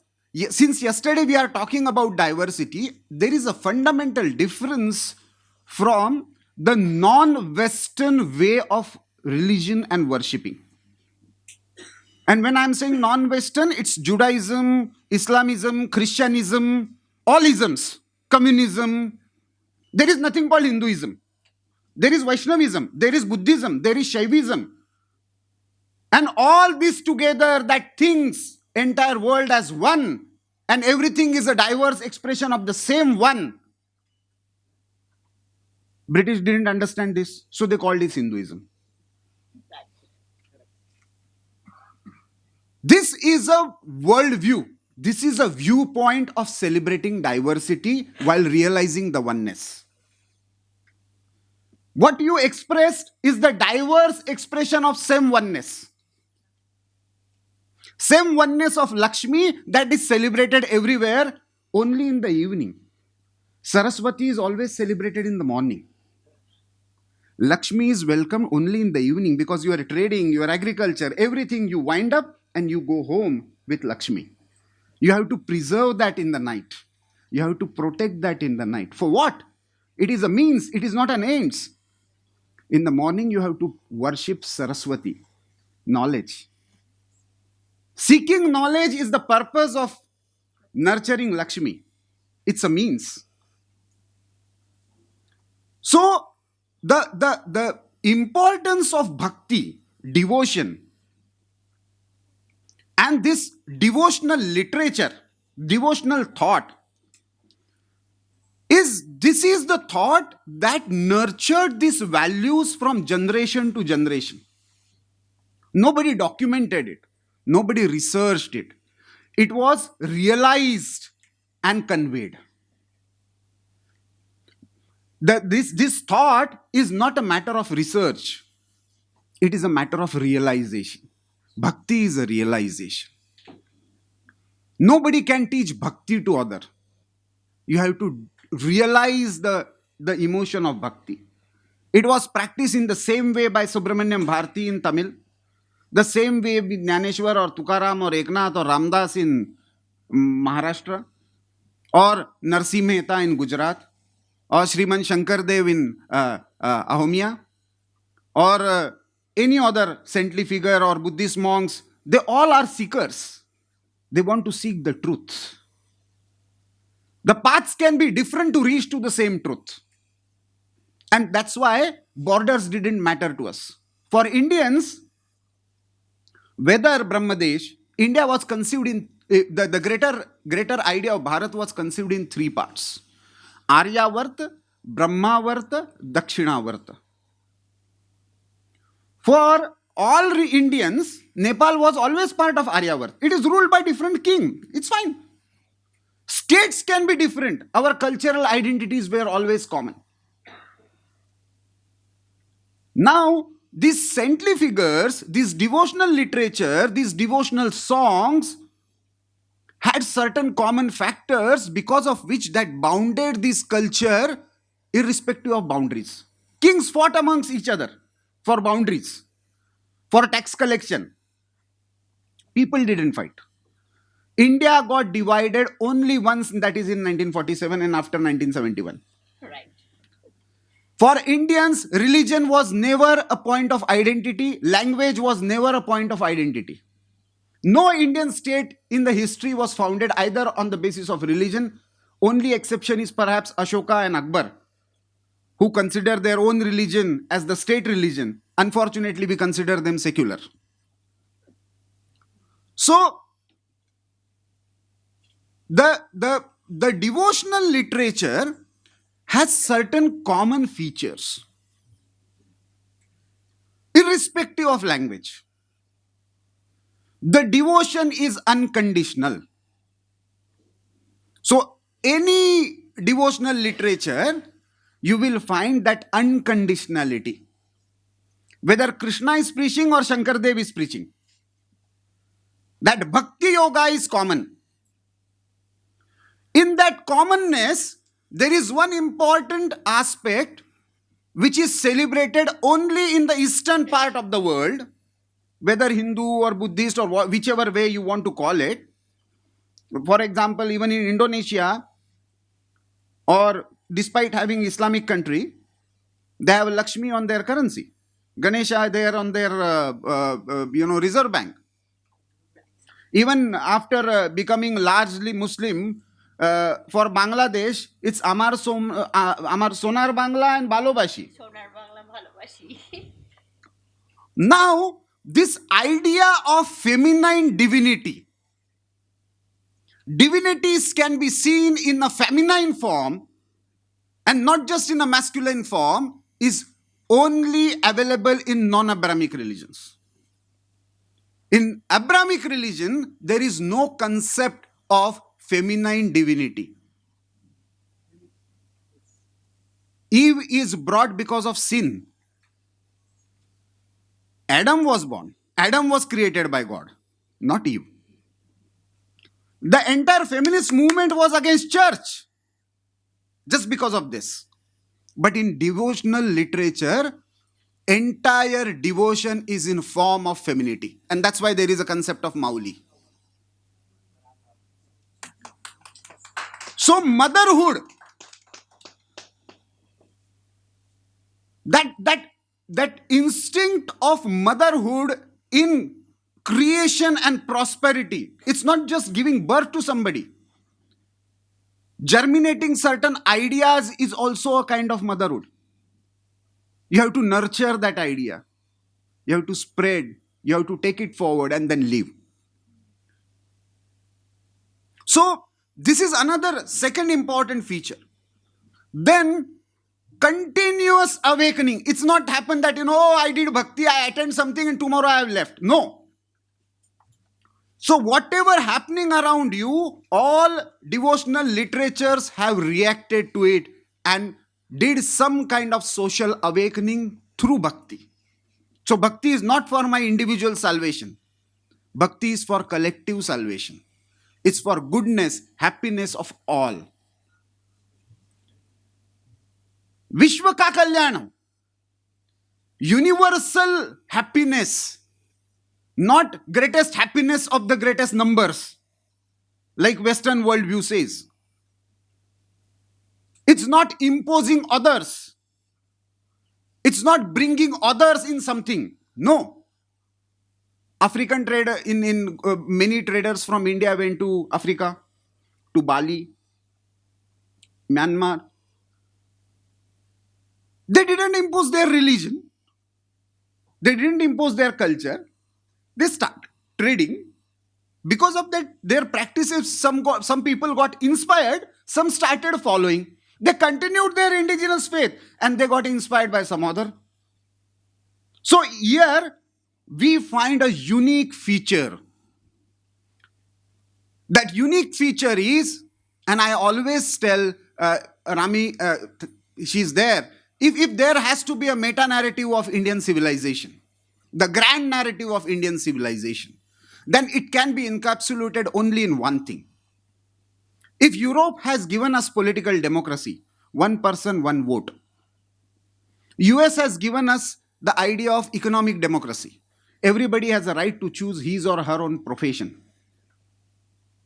since yesterday we are talking about diversity, there is a fundamental difference from the non-Western way of religion and worshipping. And when I'm saying non-Western, it's Judaism, Islamism, Christianism, all isms, communism. There is nothing called Hinduism. There is Vaishnavism, there is Buddhism, there is Shaivism. And all this together that thinks entire world as one, and everything is a diverse expression of the same one. British didn't understand this, so they called this Hinduism. This is a worldview. This is a viewpoint of celebrating diversity while realizing the oneness. What you expressed is the diverse expression of same oneness. Same oneness of Lakshmi that is celebrated everywhere only in the evening. Saraswati is always celebrated in the morning. Lakshmi is welcome only in the evening because you are trading, your agriculture, everything you wind up and you go home with Lakshmi. You have to preserve that in the night. You have to protect that in the night. For what? It is a means, it is not an ends. In the morning, you have to worship Saraswati, knowledge. Seeking knowledge is the purpose of nurturing Lakshmi. It's a means. So, the importance of bhakti, devotion, and this devotional literature, devotional thought, is the thought that nurtured these values from generation to generation. Nobody documented it. Nobody researched it. It was realized and conveyed. This thought is not a matter of research. It is a matter of realization. Bhakti is a realization. Nobody can teach bhakti to other. You have to realize the emotion of bhakti. It was practiced in the same way by Subramanyam Bharati in Tamil, the same way with Jnaneshwar or Tukaram or Eknath or Ramdas in Maharashtra, or Narsi Mehta in Gujarat, or Shriman Shankardev in Ahomia, or any other saintly figure or Buddhist monks. They all are seekers. They want to seek the truth. The paths can be different to reach to the same truth. And that's why borders didn't matter to us. For Indians, whether Brahmadesh, India was conceived in, the greater idea of Bharat was conceived in three parts. Aryavarta, Brahmavarta, Dakshinavarta. For all Indians, Nepal was always part of Aryavarta. It is ruled by different king. It's fine. States can be different. Our cultural identities were always common. Now, these saintly figures, this devotional literature, these devotional songs had certain common factors because of which that bounded this culture irrespective of boundaries. Kings fought amongst each other for boundaries, for tax collection. People didn't fight. India got divided only once, that is in 1947 and after 1971. Right. For Indians, religion was never a point of identity. Language was never a point of identity. No Indian state in the history was founded either on the basis of religion. Only exception is perhaps Ashoka and Akbar, who consider their own religion as the state religion. Unfortunately, we consider them secular. So, the devotional literature has certain common features, irrespective of language. The devotion is unconditional. So, any devotional literature, you will find that unconditionality. Whether Krishna is preaching or Shankardev is preaching, that bhakti yoga is common. In that commonness, there is one important aspect which is celebrated only in the eastern part of the world, whether Hindu or Buddhist or whichever way you want to call it. For example, even in Indonesia, or despite having Islamic country, they have Lakshmi on their currency. Ganesha there on their reserve bank. Even after becoming largely Muslim, for Bangladesh, it's Amar Sonar Bangla and Balobashi. Sonar Bangla Bhalobashi. Now, this idea of feminine divinity, divinities can be seen in a feminine form and not just in a masculine form, is only available in non-Abrahamic religions. In Abrahamic religion, there is no concept of feminine divinity. Eve is brought because of sin. Adam was born. Adam was created by God, not Eve. The entire feminist movement was against church just because of this. But in devotional literature, entire devotion is in form of femininity. And that's why there is a concept of Mauli. So motherhood, that instinct of motherhood in creation and prosperity, it's not just giving birth to somebody. Germinating certain ideas is also a kind of motherhood. You have to nurture that idea. You have to spread. You have to take it forward and then live. So, this is another second important feature. Then, continuous awakening. It's not happened that, I did bhakti, I attend something and tomorrow I have left. No. So whatever happening around you, all devotional literatures have reacted to it and did some kind of social awakening through bhakti. So bhakti is not for my individual salvation. Bhakti is for collective salvation. It's for goodness, happiness of all. Vishwa ka kalyanam. Universal happiness. Not greatest happiness of the greatest numbers, like Western worldview says. It's not imposing others. It's not bringing others in something. No. African trader, many traders from India went to Africa, to Bali, Myanmar. They didn't impose their religion. They didn't impose their culture. They start trading. Because of that, their practices, some people got inspired, some started following. They continued their indigenous faith and they got inspired by some other. So here we find a unique feature. That unique feature is, and I always tell Rami, she's there, if there has to be a meta-narrative of Indian civilization, the grand narrative of Indian civilization, then it can be encapsulated only in one thing. If Europe has given us political democracy, one person, one vote. US has given us the idea of economic democracy. Everybody has a right to choose his or her own profession.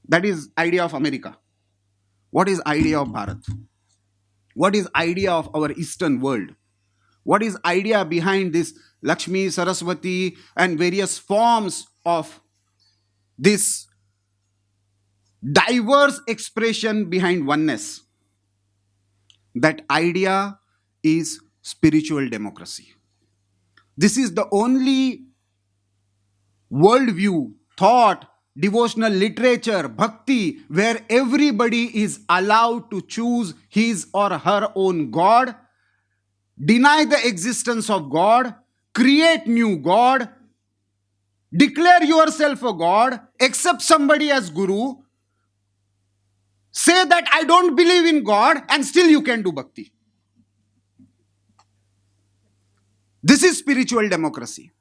That is idea of America. What is idea of Bharat? What is idea of our Eastern world? What is idea behind this Lakshmi, Saraswati and various forms of this diverse expression behind oneness? That idea is spiritual democracy. This is the only worldview, thought, devotional literature, bhakti, where everybody is allowed to choose his or her own God, deny the existence of God, create new God, declare yourself a God, accept somebody as guru, say that I don't believe in God, and still you can do bhakti. This is spiritual democracy.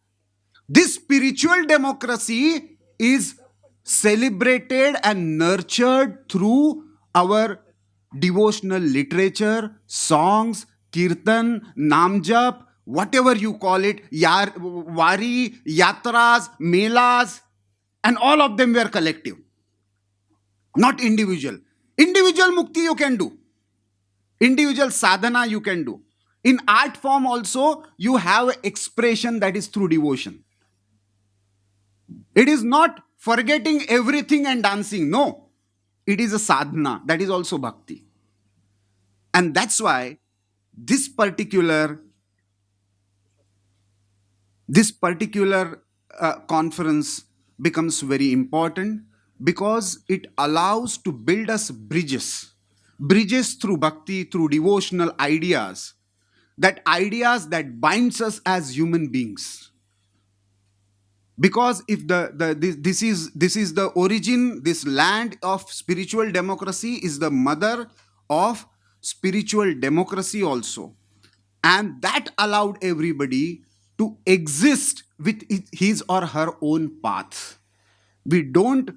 This spiritual democracy is celebrated and nurtured through our devotional literature, songs, kirtan, namjap, whatever you call it, wari, yatras, melas, and all of them were collective, not individual. Individual mukti you can do. Individual sadhana you can do. In art form also, you have expression that is through devotion. It is not forgetting everything and dancing. No. It is a sadhana. That is also bhakti. And that's why this particular conference becomes very important, because it allows to build us bridges through bhakti, through devotional ideas that binds us as human beings. Because if this is the origin, this land of spiritual democracy is the mother of spiritual democracy also, and that allowed everybody to exist with his or her own path. We don't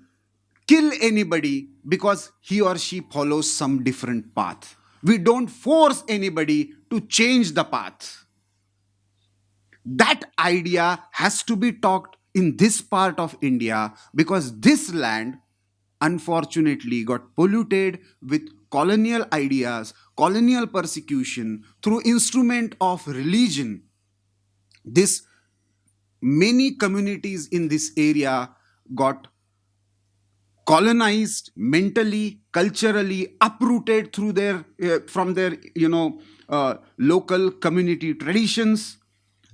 kill anybody because he or she follows some different path. We don't force anybody to change the path. That idea has to be taught in this part of India, because this land unfortunately got polluted with colonial ideas, colonial persecution through instrument of religion. This many communities in this area got colonized mentally, culturally, uprooted through their from their local community traditions,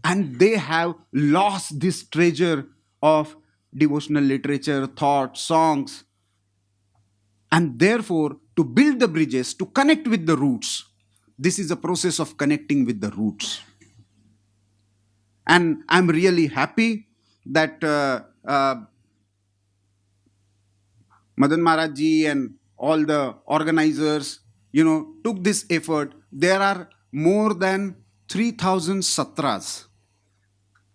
and they have lost this treasure of devotional literature, thought, songs. And therefore, to build the bridges, to connect with the roots, this is a process of connecting with the roots. And I'm really happy that Madan Maharaj ji and all the organizers, took this effort. There are more than 3,000 satras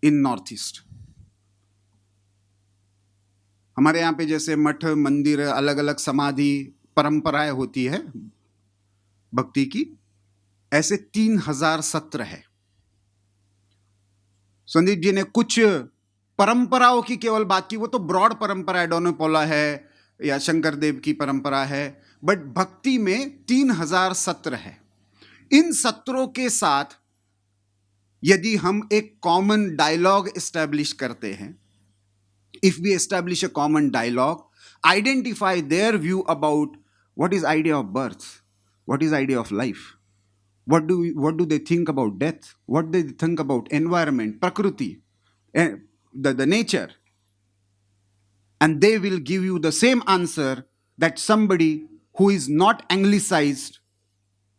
in Northeast. हमारे यहाँ पे जैसे मठ, मंदिर, अलग अलग समाधि, परंपराएं होती है भक्ति की, ऐसे 3,000 सत्र है. संदीप जी ने कुछ परंपराओं की केवल बात की, वो तो ब्रॉड परंपरा है, डोनोपोला है या शंकर देव की परंपरा है, बट भक्ति में 3,000 सत्र है. इन सत्रों के साथ यदि हम एक कॉमन डायलॉग एस्टैब्लिश करते हैं, if we establish a common dialogue, identify their view about what is idea of birth, what is idea of life, what do they think about death, what do they think about environment, prakriti, the nature, and they will give you the same answer that somebody who is not anglicized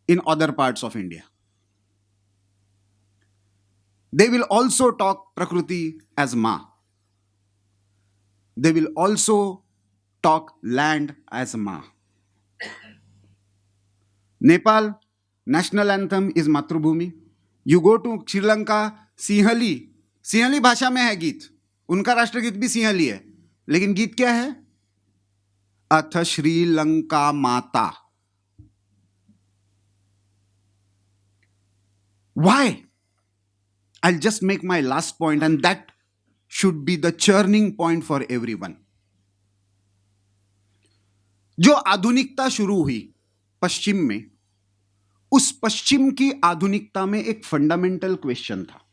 in other parts of India. They will also talk prakriti as Ma. They will also talk land as Ma. Nepal, national anthem is Matrubhumi. You go to Sri Lanka, Sinhali. Sinhali भाषा में है गीत, उनका राष्ट्रगीत भी सिंहली है, लेकिन गीत क्या है? अथ श्रीलंका माता. Why? I'll just make my last point, and that should be the churning point for everyone. जो आधुनिकता शुरू हुई पश्चिम में, उस पश्चिम की आधुनिकता में एक फंडामेंटल क्वेश्चन था.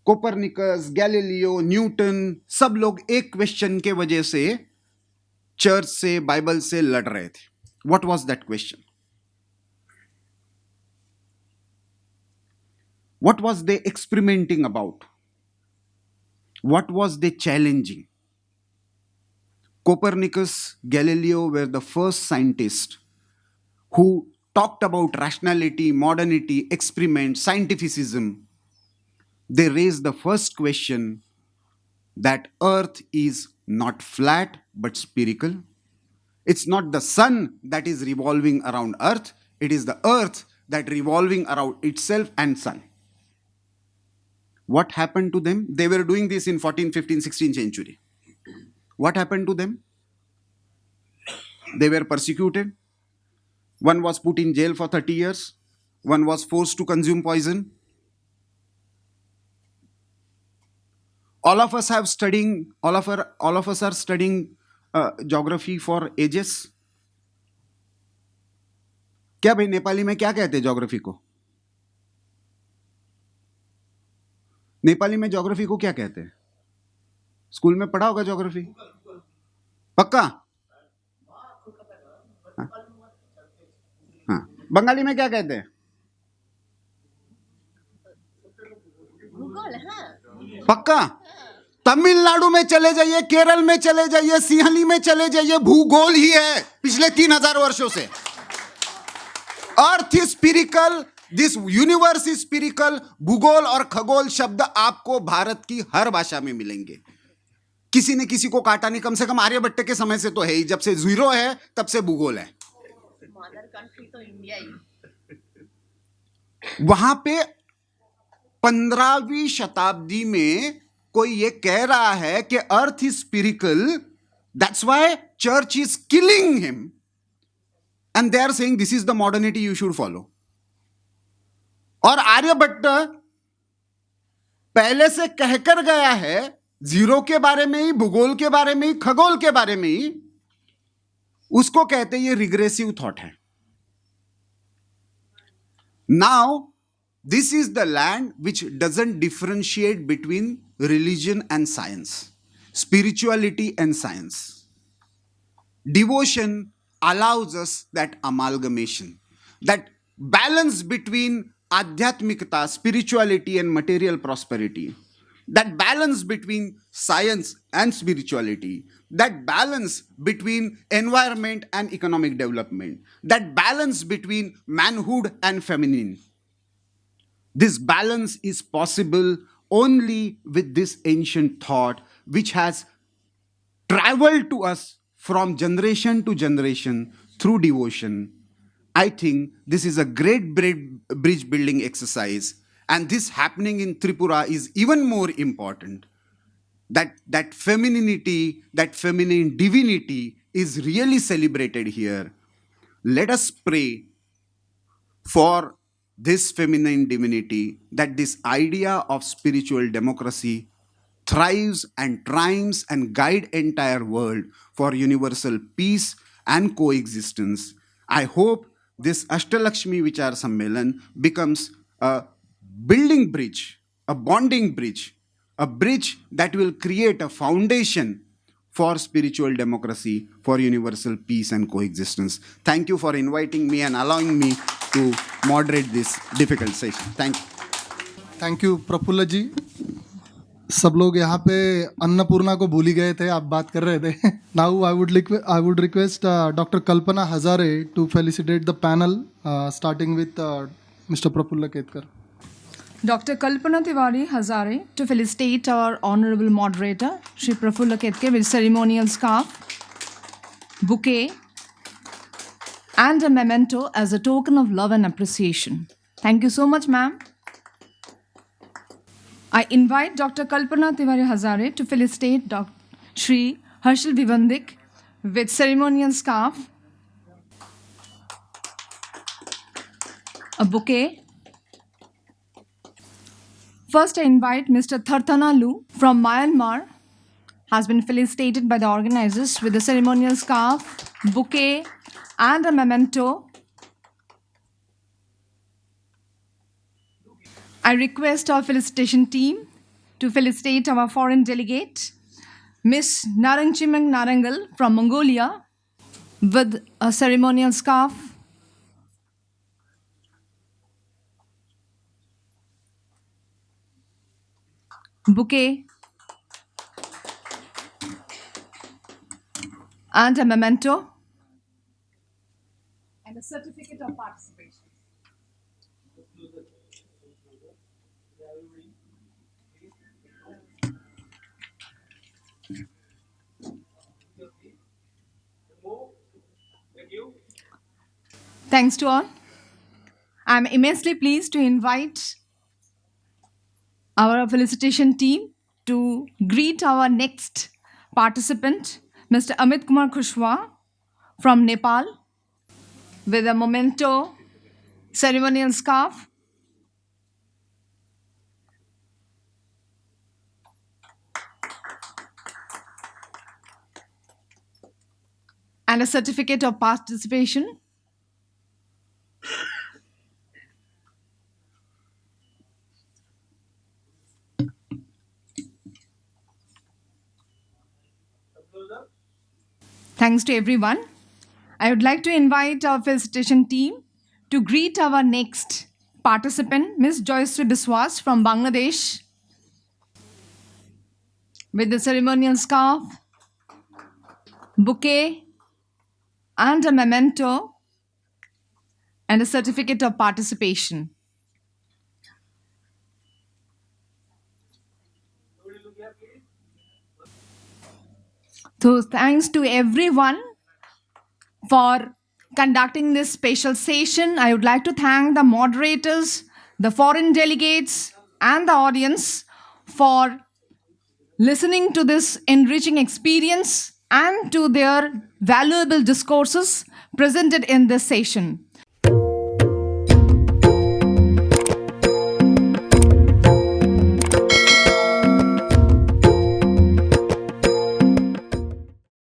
कोपरनिकस, गैलीलियो, न्यूटन, सब लोग एक क्वेश्चन के वजह से चर्च से, बाइबल से लड़ रहे थे. What was that question? What was they experimenting about? What was they challenging? Copernicus, Galileo were the first scientists who talked about rationality, modernity, experiment, scientificism. They raised the first question that Earth is not flat but spherical. It's not the sun that is revolving around Earth. It is the Earth that revolving around itself and sun. What happened to them? They were doing this in 14th, 15th, 16th century. What happened to them? They were persecuted. One was put in jail for 30 years. One was forced to consume poison. All of us are studying geography for ages. क्या भाई नेपाली में क्या कहते हैं geography को? नेपाली में geography को क्या कहते हैं? स्कूल में पढ़ा होगा ज्योग्राफी, पक्का? हाँ. बंगाली में क्या कहते हैं? पक्का? तमिलनाडु में चले जाइए, केरल में चले जाइए, सिंहली में चले जाइए, भूगोल ही है पिछले 3,000 वर्षों से. अर्थ is spherical, this universe is spherical, भूगोल और खगोल शब्द आपको भारत की हर भाषा में मिलेंगे. किसी ने किसी को काटा नहीं, कम से कम आर्यभट्ट के समय से तो है ही. जब से जीरो है तब से भूगोल है. मदर कंट्री तो इंडिया ही. वहां पे 15वीं शताब्दी में कोई ये कह रहा है कि earth is spherical, that's why church is killing him, and they are saying this is the modernity you should follow. और आर्यभट्ट पहले से कहकर गया है जीरो के बारे में ही, भूगोल के बारे में ही, खगोल के बारे में ही. उसको कहते ये रिग्रेसिव थॉट है. Now this is the land which doesn't differentiate between religion and science, spirituality and science. Devotion allows us that amalgamation, that balance between adhyatmikta, spirituality and material prosperity, that balance between science and spirituality, that balance between environment and economic development, that balance between manhood and feminine. This balance is possible only with this ancient thought which has traveled to us from generation to generation through devotion. I think this is a great bridge building exercise, and this happening in Tripura is even more important. That femininity, that feminine divinity is really celebrated here. Let us pray for this feminine divinity, that this idea of spiritual democracy thrives and triumphs and guide entire world for universal peace and coexistence. I hope this Ashtalakshmi Vichar Sammelan becomes a building bridge, a bonding bridge, a bridge that will create a foundation for spiritual democracy, for universal peace and coexistence. Thank you for inviting me and allowing me to moderate this difficult session. Thank you. Thank you Praful ji. सब लोग यहाँ पे अन्नपूर्णा को भूल ही गए थे, आप बात कर रहे थे. Now I would request doctor Kalpana Hazare to felicitate the panel, starting with mister Prafulla Ketkar. Dr. Kalpana Tiwari Hazare to felicitate our Honorable Moderator, Shri Prafulla Ketkar, with ceremonial scarf, bouquet, and a memento as a token of love and appreciation. Thank you so much, ma'am. I invite Dr. Kalpana Tiwari Hazare to felicitate Shri Harshal Vibhandik with ceremonial scarf, a bouquet. First, I invite Mr. Tharthana Lnu from Myanmar, has been felicitated by the organizers with a ceremonial scarf, bouquet, and a memento. I request our felicitation team to felicitate our foreign delegate, Miss Naranchimeg from Mongolia, with a ceremonial scarf, bouquet, and a memento, and a certificate of participation. Thanks to all. I'm immensely pleased to invite our felicitation team to greet our next participant, Mr. Amit Kumar Kushwaha from Nepal, with a memento, ceremonial scarf, and a certificate of participation. Thanks to everyone. I would like to invite our felicitation team to greet our next participant, Ms. Joysree Biswas from Bangladesh, with the ceremonial scarf, bouquet, and a memento, and a certificate of participation. So thanks to everyone for conducting this special session. I would like to thank the moderators, the foreign delegates, and the audience for listening to this enriching experience and to their valuable discourses presented in this session.